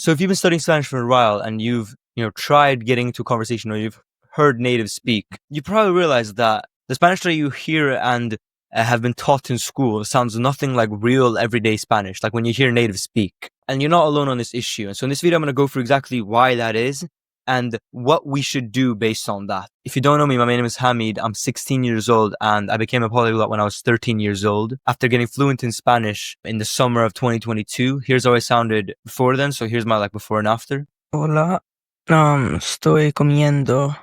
So if you've been studying Spanish for a while and you've, tried getting into a conversation or you've heard natives speak, you probably realize that the Spanish that you hear and have been taught in school sounds nothing like real everyday Spanish, like when you hear natives speak. And you're not alone on this issue. And so in this video, I'm going to go through exactly why that is and what we should do based on that. If you don't know me, my name is Hamid. I'm 16 years old and I became a polyglot when I was 13 years old after getting fluent in Spanish in the summer of 2022. Here's how I sounded before then. So here's my before and after. Hola, estoy comiendo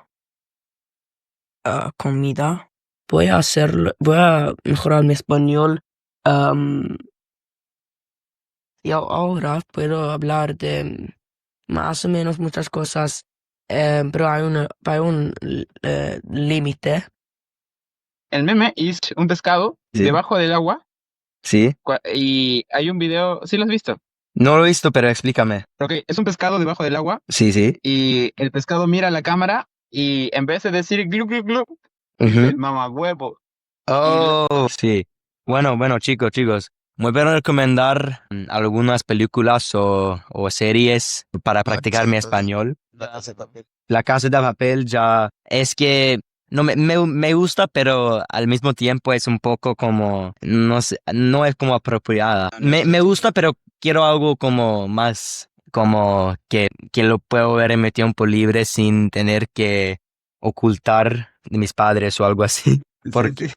comida. Voy a mejorar mi español. Y ahora puedo hablar de más o menos muchas cosas, pero hay un límite. El meme es un pescado debajo del agua. Sí. Y hay un video, ¿sí lo has visto? No lo he visto, pero explícame. Ok, es un pescado debajo del agua. Sí. Y el pescado mira a la cámara y en vez de decir glu glu glu, dice mamahuevo. Oh, sí. Bueno, chicos. Me voy a recomendar algunas películas o series para practicar mi español. La Casa de Papel ya es que no me gusta, pero al mismo tiempo es un poco como, no sé, no es como apropiada. Me gusta, pero quiero algo como más, como que lo puedo ver en mi tiempo libre sin tener que ocultar de mis padres o algo así. Porque...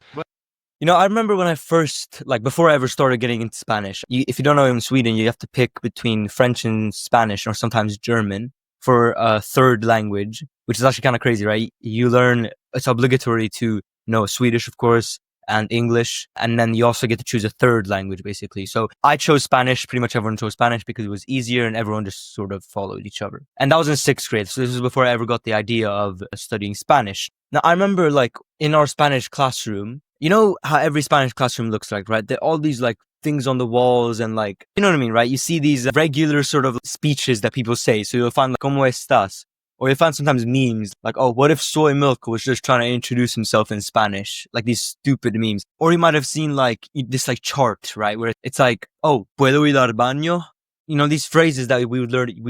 I remember when I first, before I ever started getting into Spanish, if you don't know, in Sweden, you have to pick between French and Spanish or sometimes German for a third language, which is actually kind of crazy, right? You learn, it's obligatory to know Swedish, of course, and English, and then you also get to choose a third language, basically. So I chose Spanish. Pretty much everyone chose Spanish because it was easier and everyone just sort of followed each other. And that was in 6th grade. So this was before I ever got the idea of studying Spanish. Now, I remember, in our Spanish classroom, you know how every Spanish classroom looks like, right? There are all these, things on the walls and, you know what I mean, right? You see these regular sort of speeches that people say. So you'll find, ¿Cómo estás? Or you'll find sometimes memes, oh, what if Soy Milk was just trying to introduce himself in Spanish? These stupid memes. Or you might have seen, this, chart, right? Where it's oh, ¿puedo ir al baño? These phrases that we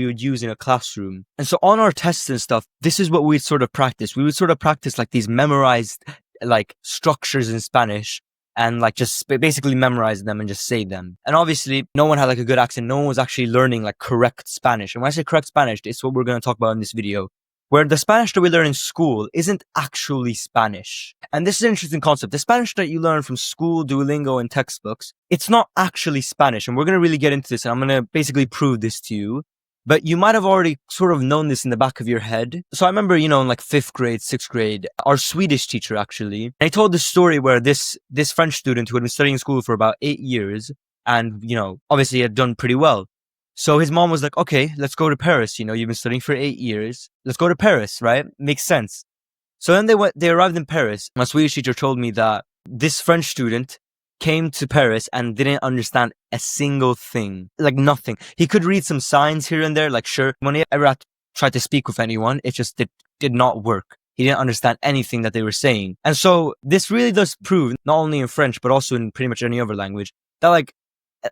would use in a classroom. And so on our tests and stuff, this is what we'd sort of practice. We would sort of practice these memorized structures in Spanish and just basically memorize them and just say them. And obviously no one had a good accent. No one was actually learning correct Spanish. And when I say correct Spanish, it's what we're going to talk about in this video, where the Spanish that we learn in school isn't actually Spanish. And this is an interesting concept. The Spanish that you learn from school, Duolingo, and textbooks, it's not actually Spanish. And we're going to really get into this, and I'm going to basically prove this to you. But you might have already sort of known this in the back of your head. So I remember, in 5th grade, 6th grade, our Swedish teacher actually, he told this story where this French student who had been studying in school for about 8 years and, obviously had done pretty well. So his mom was like, okay, let's go to Paris. You've been studying for 8 years. Let's go to Paris, right? Makes sense. So then they arrived in Paris. My Swedish teacher told me that this French student came to Paris and didn't understand a single thing, nothing. He could read some signs here and there, sure. When he ever tried to speak with anyone, it just did not work. He didn't understand anything that they were saying. And so this really does prove, not only in French, but also in pretty much any other language, that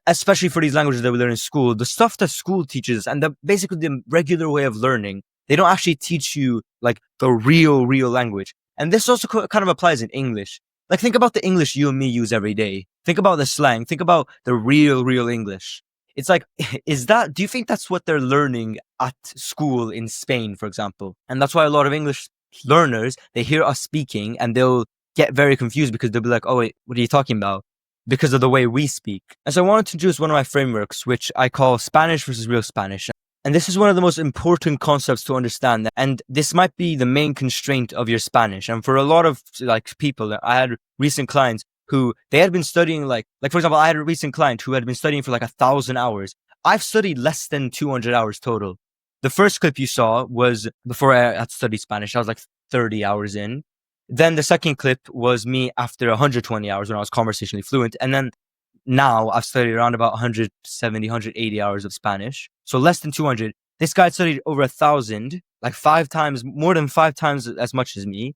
especially for these languages that we learn in school, the stuff that school teaches and basically the regular way of learning, they don't actually teach you the real language. And this also kind of applies in English. Think about the English you and me use every day. Think about the slang. Think about the real English. It's do you think that's what they're learning at school in Spain, for example? And that's why a lot of English learners, they hear us speaking and they'll get very confused because they'll be like, oh wait, what are you talking about? Because of the way we speak. And so I wanted to introduce one of my frameworks, which I call Spanish versus real Spanish. And this is one of the most important concepts to understand. And this might be the main constraint of your Spanish. And for a lot of people, I had recent clients who they had been studying for example, I had a recent client who had been studying for 1,000 hours. I've studied less than 200 hours total. The first clip you saw was before I had studied Spanish. I was 30 hours in. Then the second clip was me after 120 hours when I was conversationally fluent. And then now I've studied around about 170, 180 hours of Spanish. So less than 200. This guy studied over 1,000, 5 times, more than 5 times as much as me.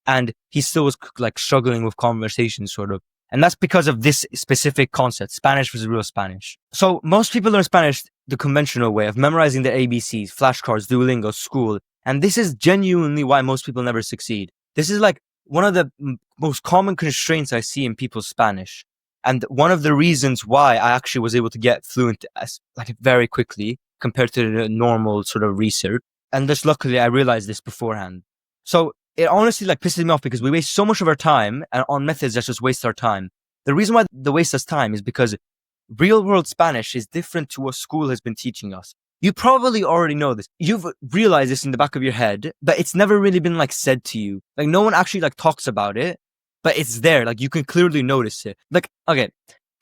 And he still was struggling with conversation sort of. And that's because of this specific concept, Spanish versus real Spanish. So most people learn Spanish the conventional way of memorizing their ABCs, flashcards, Duolingo, school. And this is genuinely why most people never succeed. This is like one of the most common constraints I see in people's Spanish. And one of the reasons why I actually was able to get fluent like very quickly compared to the normal sort of research. And just luckily I realized this beforehand. So it honestly like pisses me off because we waste so much of our time on methods that just waste our time. The reason why they waste us time is because real world Spanish is different to what school has been teaching us. You probably already know this. You've realized this in the back of your head, but it's never really been like said to you. Like no one actually like talks about it, but it's there. Like you can clearly notice it. Like, okay,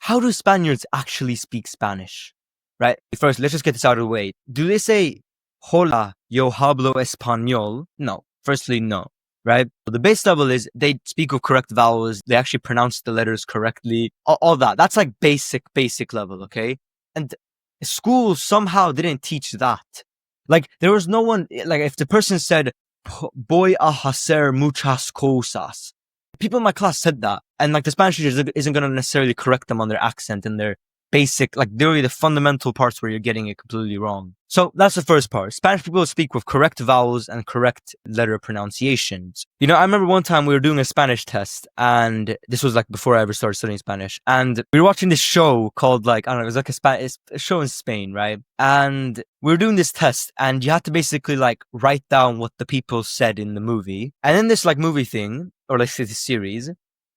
how do Spaniards actually speak Spanish? Right? First, let's just get this out of the way. Do they say, hola, yo hablo español? No. Firstly, no. Right? The base level is they speak with correct vowels. They actually pronounce the letters correctly. All that. That's like basic level, okay? And school somehow didn't teach that. Like there was no one, like if the person said, voy a hacer muchas cosas, people in my class said that. And like the Spanish teacher isn't going to necessarily correct them on their accent and their basic, like literally the fundamental parts where you're getting it completely wrong. So that's the first part. Spanish people speak with correct vowels and correct letter pronunciations. You know, I remember one time we were doing a Spanish test and this was like before I ever started studying Spanish. And we were watching this show called like, I don't know, it was like a show in Spain, right? And we were doing this test and you had to basically like write down what the people said in the movie. And in this like movie thing, or like this series,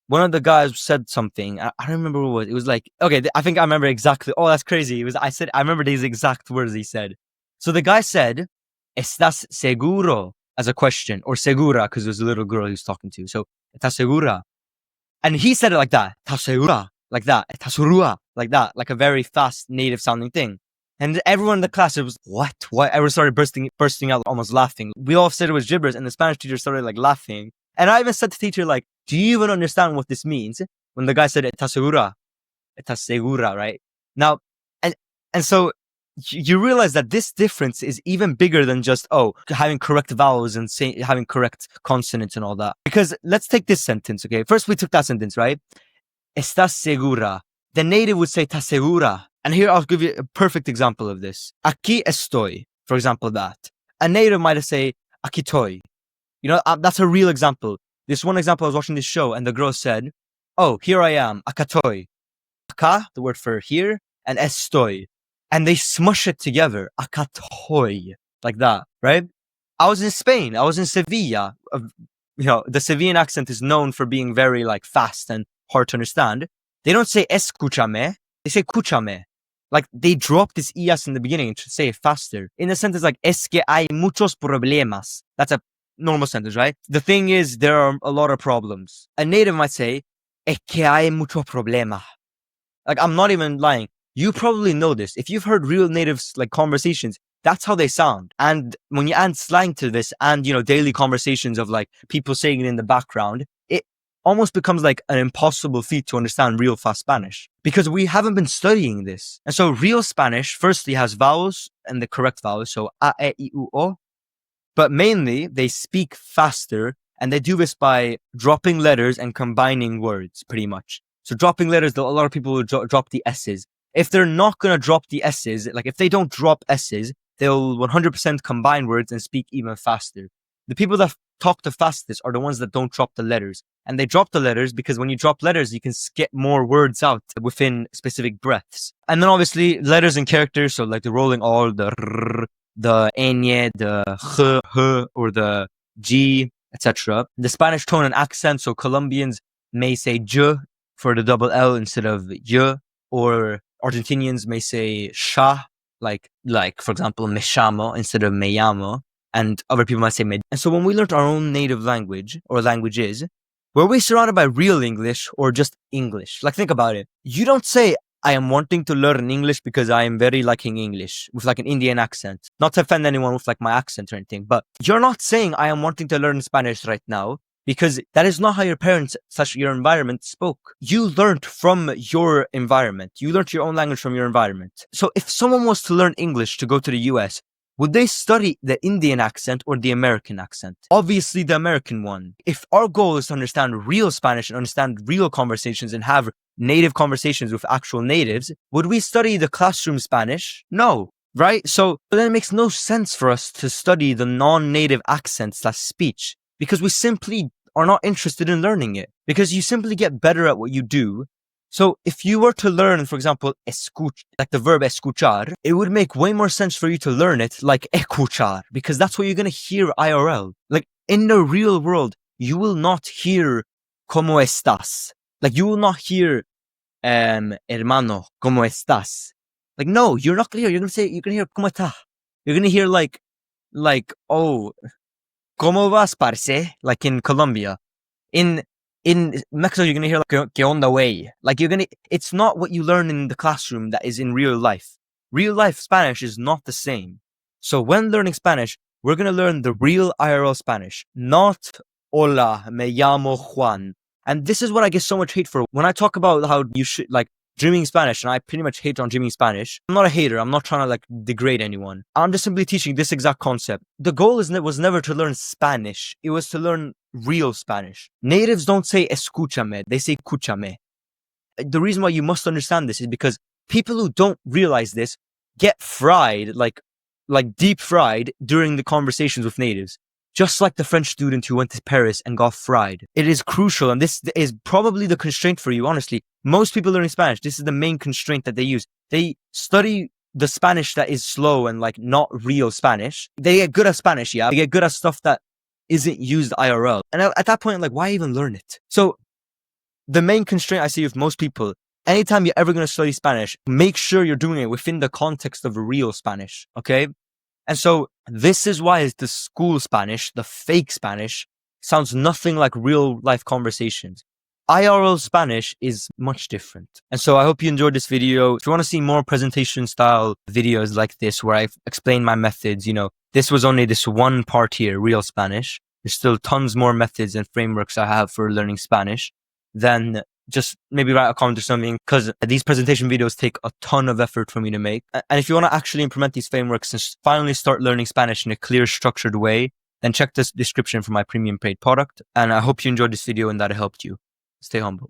one of the guys said something. I don't remember what it was. It was like, okay, I think I remember exactly. Oh, that's crazy. I remember these exact words he said. So the guy said, ¿Estás seguro? As a question, or segura, because it was a little girl he was talking to. So, ¿Estás segura? And he said it like that. ¿Estás segura? Like that. ¿Estás segura? Like that. Like a very fast native sounding thing. And everyone in the class, it was, what? Everyone started bursting out, almost laughing. We all said it was gibberish, and the Spanish teacher started like laughing. And I even said to the teacher, like, do you even understand what this means? When the guy said, ¿Estás segura? ¿Estás segura, right? Now, and so you realize that this difference is even bigger than just, having correct vowels and having correct consonants and all that. Because let's take this sentence, okay? First, we took that sentence, right? ¿Estás segura? The native would say, ¿Estás segura? And here I'll give you a perfect example of this. Aquí estoy, for example, that. A native might say, aquí estoy. You know, that's a real example. This one example, I was watching this show and the girl said, oh, here I am, acá estoy. Acá, the word for here, and estoy. And they smush it together, acá estoy, like that, right? I was in Spain. I was in Sevilla. You know, the Sevillan accent is known for being very like fast and hard to understand. They don't say escúchame, they say escúchame. Like they drop this es in the beginning to say it faster. In a sentence like, es que hay muchos problemas. That's a normal sentence, right? The thing is, there are a lot of problems. A native might say, es que hay mucho problema. Like, I'm not even lying. You probably know this. If you've heard real natives, like conversations, that's how they sound. And when you add slang to this and, you know, daily conversations of like people saying it in the background, it almost becomes like an impossible feat to understand real fast Spanish because we haven't been studying this. And so real Spanish firstly has vowels and the correct vowels. So a, e, I, u, o. But mainly, they speak faster, and they do this by dropping letters and combining words, pretty much. So dropping letters, a lot of people will drop the S's. If they're not going to drop the S's, like if they don't drop S's, they'll 100% combine words and speak even faster. The people that talk the fastest are the ones that don't drop the letters. And they drop the letters because when you drop letters, you can get more words out within specific breaths. And then obviously, letters and characters, so like the rolling R, the R, the ñ, the h, or the g, etc. The Spanish tone and accent, so Colombians may say j for the double L instead of y, or Argentinians may say sha, like for example, me llamo instead of me llamo, and other people might say me. And so when we learned our own native language or languages, were we surrounded by real English or just English? Like think about it. You don't say, I am wanting to learn English because I am very liking English with like an Indian accent. Not to offend anyone with like my accent or anything, but you're not saying I am wanting to learn Spanish right now because that is not how your parents / your environment spoke. You learned from your environment. You learned your own language from your environment. So if someone was to learn English to go to the US, would they study the Indian accent or the American accent? Obviously the American one. If our goal is to understand real Spanish and understand real conversations and have native conversations with actual natives, would we study the classroom Spanish? No, right? So then it makes no sense for us to study the non-native accents, that speech, because we simply are not interested in learning it, because you simply get better at what you do. So if you were to learn, for example, like the verb escuchar, it would make way more sense for you to learn it like escuchar, because that's what you're going to hear IRL. Like in the real world, you will not hear ¿cómo estás? Like you will not hear hermano, ¿cómo estás? Like no, you're not going to hear. You're going to say, you're going to hear ¿cómo está? You're going to hear like, oh, ¿cómo vas, parce? Like in Colombia. In Mexico, you're gonna hear like "que onda way." Like it's not what you learn in the classroom that is in real life. Real life Spanish is not the same. So when learning Spanish, we're gonna learn the real IRL Spanish, not "Hola, me llamo Juan." And this is what I get so much hate for when I talk about how you should like dreaming Spanish, and I pretty much hate on dreaming Spanish. I'm not a hater. I'm not trying to like degrade anyone. I'm just simply teaching this exact concept. The goal was never to learn Spanish. It was to learn real Spanish. Natives don't say escúchame. They say escúchame. The reason why you must understand this is because people who don't realize this get fried, like deep fried during the conversations with natives. Just like the French student who went to Paris and got fried. It is crucial, and this is probably the constraint for you, honestly. Most people learning Spanish, this is the main constraint that they use. They study the Spanish that is slow and like not real Spanish. They get good at Spanish, yeah. They get good at stuff that isn't used IRL. And at that point, like, why even learn it? So the main constraint I see with most people, anytime you're ever going to study Spanish, make sure you're doing it within the context of real Spanish, okay? And so this is why the school Spanish, the fake Spanish, sounds nothing like real life conversations. IRL Spanish is much different. And so I hope you enjoyed this video. If you want to see more presentation style videos like this, where I explain my methods, this was only this one part here, real Spanish. There's still tons more methods and frameworks I have for learning Spanish. Then just maybe write a comment or something, because these presentation videos take a ton of effort for me to make. And if you want to actually implement these frameworks and finally start learning Spanish in a clear, structured way, then check this description for my premium paid product. And I hope you enjoyed this video and that it helped you. Stay humble.